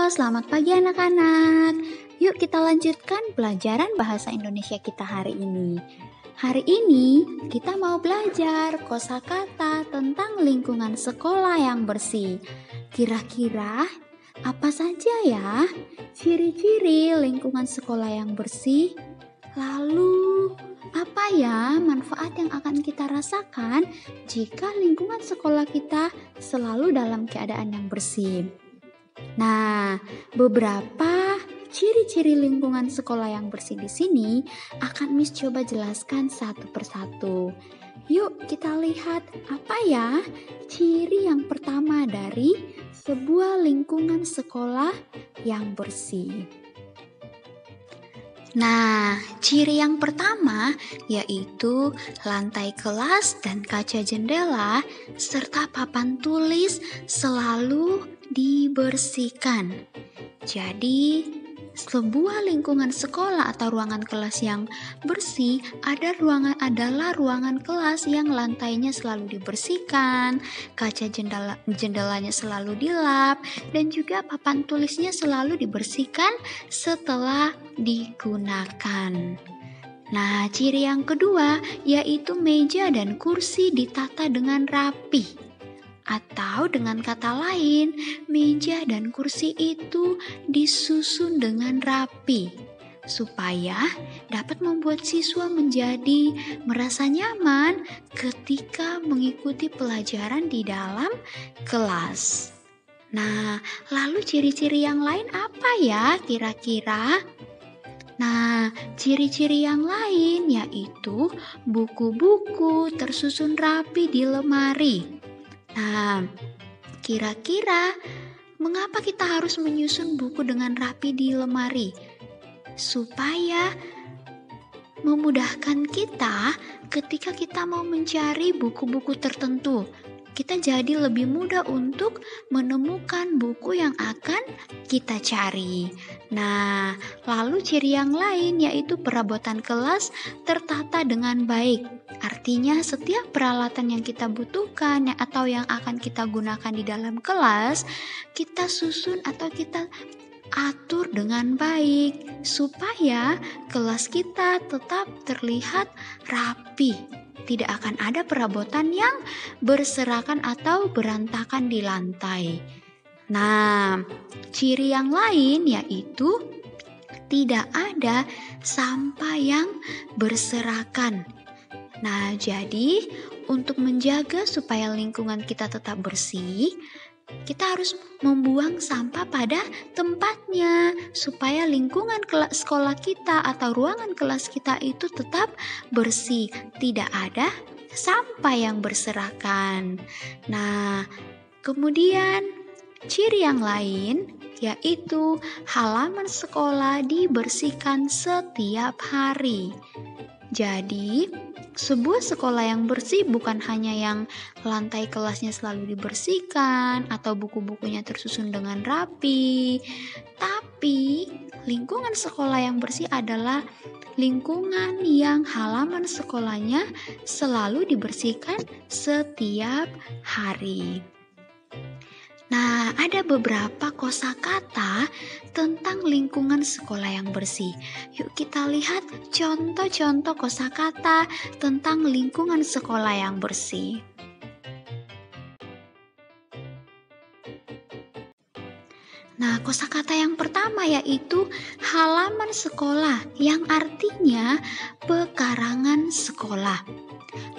selamat pagi anak-anak. Yuk kita lanjutkan pelajaran bahasa Indonesia kita hari ini. Hari ini kita mau belajar kosakata tentang lingkungan sekolah yang bersih. Kira-kira apa saja ya ciri-ciri lingkungan sekolah yang bersih? Lalu apa ya manfaat yang akan kita rasakan jika lingkungan sekolah kita selalu dalam keadaan yang bersih? Nah, beberapa ciri-ciri lingkungan sekolah yang bersih di sini akan Miss coba jelaskan satu persatu. Yuk kita lihat apa ya ciri yang pertama dari sebuah lingkungan sekolah yang bersih. Nah, ciri yang pertama yaitu lantai kelas dan kaca jendela serta papan tulis selalu dibersihkan. Jadi, sebuah lingkungan sekolah atau ruangan kelas yang bersih adalah ruangan kelas yang lantainya selalu dibersihkan, kaca jendelanya selalu dilap, dan juga papan tulisnya selalu dibersihkan setelah digunakan. Nah, ciri yang kedua yaitu meja dan kursi ditata dengan rapi. Atau dengan kata lain, meja dan kursi itu disusun dengan rapi supaya dapat membuat siswa menjadi merasa nyaman ketika mengikuti pelajaran di dalam kelas. Nah, lalu ciri-ciri yang lain apa ya kira-kira? Nah, ciri-ciri yang lain yaitu buku-buku tersusun rapi di lemari. Nah, kira-kira mengapa kita harus menyusun buku dengan rapi di lemari? Supaya memudahkan kita ketika kita mau mencari buku-buku tertentu. Kita jadi lebih mudah untuk menemukan buku yang akan kita cari. Nah, lalu ciri yang lain yaitu perabotan kelas tertata dengan baik. Artinya setiap peralatan yang kita butuhkan atau yang akan kita gunakan di dalam kelas, kita susun atau kita atur dengan baik supaya kelas kita tetap terlihat rapi. Tidak akan ada perabotan yang berserakan atau berantakan di lantai. Nah, ciri yang lain yaitu tidak ada sampah yang berserakan. Nah, jadi untuk menjaga supaya lingkungan kita tetap bersih, kita harus membuang sampah pada tempatnya supaya lingkungan sekolah kita atau ruangan kelas kita itu tetap bersih, tidak ada sampah yang berserakan. Nah, kemudian ciri yang lain yaitu halaman sekolah dibersihkan setiap hari. Jadi, sebuah sekolah yang bersih bukan hanya yang lantai kelasnya selalu dibersihkan atau buku-bukunya tersusun dengan rapi, tapi lingkungan sekolah yang bersih adalah lingkungan yang halaman sekolahnya selalu dibersihkan setiap hari. Nah, ada beberapa kosakata tentang lingkungan sekolah yang bersih. Yuk kita lihat contoh-contoh kosakata tentang lingkungan sekolah yang bersih. Nah, kosakata yang pertama yaitu halaman sekolah yang artinya pekarangan sekolah.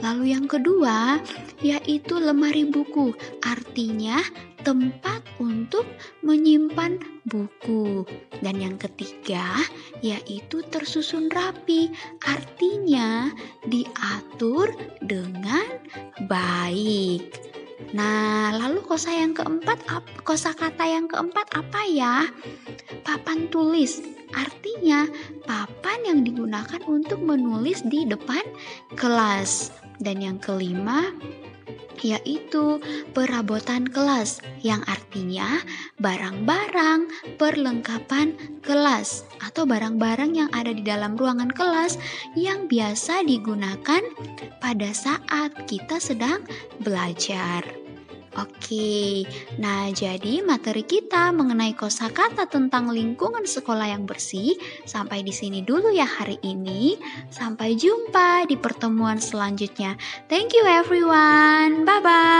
Lalu yang kedua yaitu lemari buku, artinya tempat untuk menyimpan buku. Dan yang ketiga yaitu tersusun rapi, artinya diatur dengan baik. Nah, lalu kosakata yang keempat apa ya? Papan tulis, artinya papan yang digunakan untuk menulis di depan kelas. Dan yang kelima yaitu perabotan kelas yang artinya barang-barang perlengkapan kelas atau barang-barang yang ada di dalam ruangan kelas yang biasa digunakan pada saat kita sedang belajar. Oke, nah jadi materi kita mengenai kosakata tentang lingkungan sekolah yang bersih sampai di sini dulu ya hari ini. Sampai jumpa di pertemuan selanjutnya. Thank you everyone. Bye bye.